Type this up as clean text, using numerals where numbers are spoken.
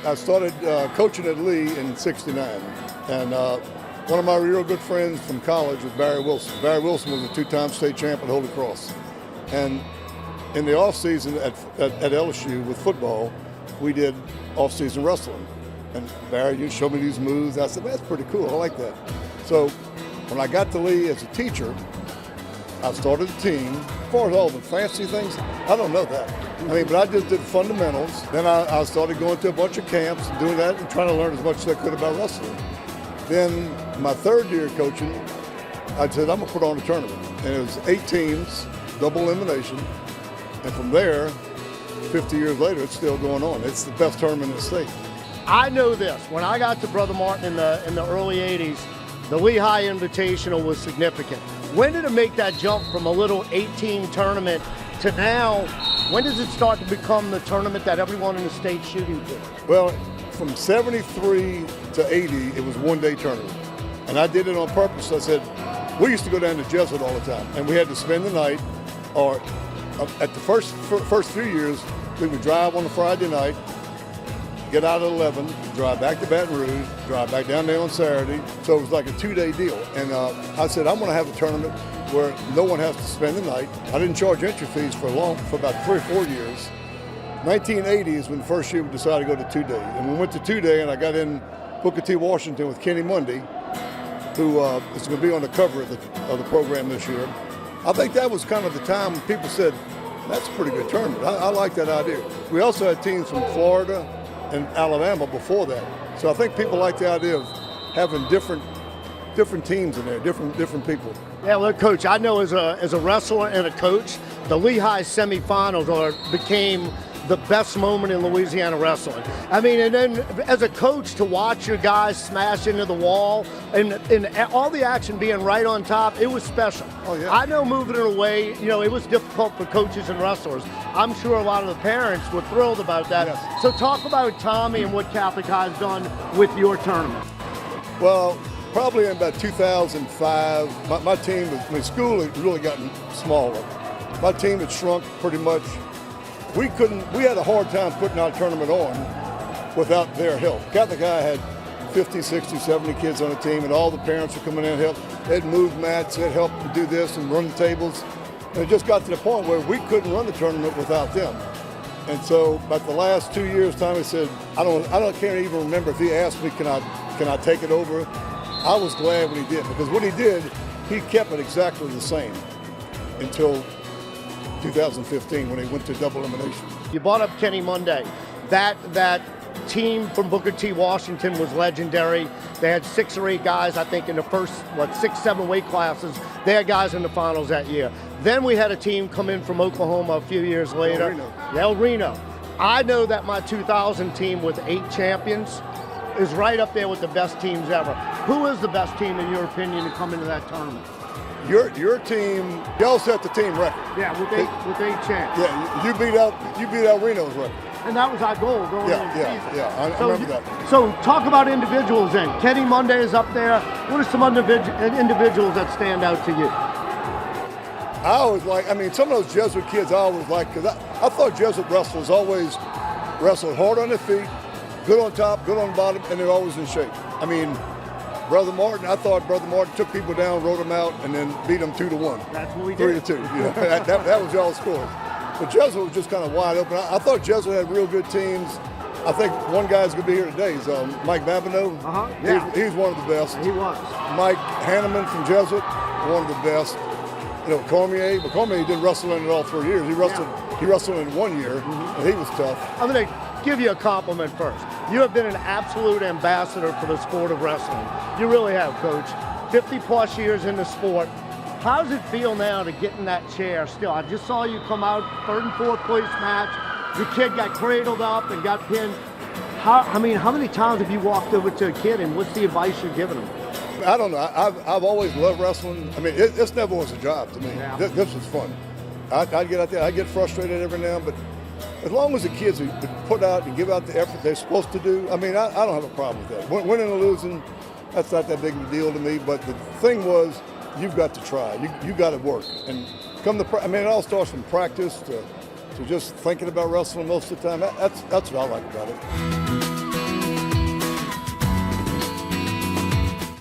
I started coaching at Lee in '69, and one of my real good friends from college was Barry Wilson. Barry Wilson was a two-time state champ at Holy Cross, and in the off season at LSU with football, we did off-season wrestling. And Barry, you showed me these moves. I said, man, that's pretty cool. I like that. So when I got to Lee as a teacher, I started a team. As far as all the fancy things, I don't know that. But I just did fundamentals. Then I started going to a bunch of camps and doing that and trying to learn as much as I could about wrestling. Then my third year coaching, I said, I'm going to put on a tournament. And it was 8 teams, double elimination. And from there, 50 years later, it's still going on. It's the best tournament in the state. I know this. When I got to Brother Martin in the early 80s, the Lee High Invitational was significant. When did it make that jump from a little 8-team tournament to now? When does it start to become the tournament that everyone in the state's shooting for? Well, from 73 to 80, it was one-day tournament. And I did it on purpose. I said, we used to go down to Jesuit all the time, and we had to spend the night, or at the first few years, we would drive on a Friday night, get out at 11, drive back to Baton Rouge, drive back down there on Saturday. So it was like a 2-day deal. And I said, I'm going to have a tournament where no one has to spend the night. I didn't charge entry fees for about 3 or 4 years. 1980 is when the first year we decided to go to 2-day. And we went to 2-day, and I got in Booker T. Washington with Kenny Mundy, who is going to be on the cover of the program this year. I think that was kind of the time when people said, that's a pretty good tournament. I like that idea. We also had teams from Florida and Alabama before that. So I think people like the idea of having different teams in there, different people. Yeah, look, Coach, I know as a wrestler and a coach, the Lee High semifinals became the best moment in Louisiana wrestling. And then as a coach, to watch your guys smash into the wall and all the action being right on top, it was special. Oh, yeah. I know moving it away, it was difficult for coaches and wrestlers. I'm sure a lot of the parents were thrilled about that. Yes. So talk about Tommy and what Catholic High has done with your tournament. Well, probably in about 2005, my team, school had really gotten smaller. My team had shrunk pretty much. We had a hard time putting our tournament on without their help. Catholic High had 50, 60, 70 kids on the team, and all the parents were coming in and help. They'd move mats, they'd help them do this and run the tables. And it just got to the point where we couldn't run the tournament without them. And so about the last 2 years, Tommy said, I can't even remember if he asked me, can I take it over? I was glad when he did, because what he did, he kept it exactly the same until 2015 when he went to double elimination. You brought up Kenny Monday. That team from Booker T. Washington was legendary. They had 6 or 8 guys, I think, in the first, 6, 7 weight classes. They had guys in the finals that year. Then we had a team come in from Oklahoma a few years later. El Reno. I know that my 2000 team with 8 champions is right up there with the best teams ever. Who is the best team, in your opinion, to come into that tournament? Your team, y'all set the team record. Yeah, with 8 champs. Yeah, you beat El Reno's record. And that was our goal going into the season. Yeah, I remember that. So talk about individuals then. Kenny Monday is up there. What are some individuals that stand out to you? I always some of those Jesuit kids I always liked, because I thought Jesuit wrestlers always wrestled hard on their feet, good on top, good on the bottom, and they're always in shape. Brother Martin, I thought Brother Martin took people down, wrote them out, and then beat them 2-1. That's what we did. 3-2. That was y'all's score. But Jesuit was just kind of wide open. I thought Jesuit had real good teams. I think one guy's going to be here today is Mike Babineau. Yeah. He's one of the best. He was. Mike Hanneman from Jesuit, one of the best. Cormier, but Cormier didn't wrestle in it all 3 years. He wrestled in 1 year, and he was tough. I'm going to give you a compliment first. You have been an absolute ambassador for the sport of wrestling. You really have, Coach. 50-plus years in the sport. How does it feel now to get in that chair still? I just saw you come out, 3rd and 4th place match. Your kid got cradled up and got pinned. How many times have you walked over to a kid, and what's the advice you're giving him? I don't know. I've always loved wrestling. This never was a job to me. Yeah. This was fun. I'd get out there. I'd get frustrated every now and then, but as long as the kids would put out and give out the effort they're supposed to do, I don't have a problem with that. Winning or losing, that's not that big of a deal to me. But the thing was, you've got to try. You got to work. And it all starts from practice to just thinking about wrestling most of the time. That's what I like about it.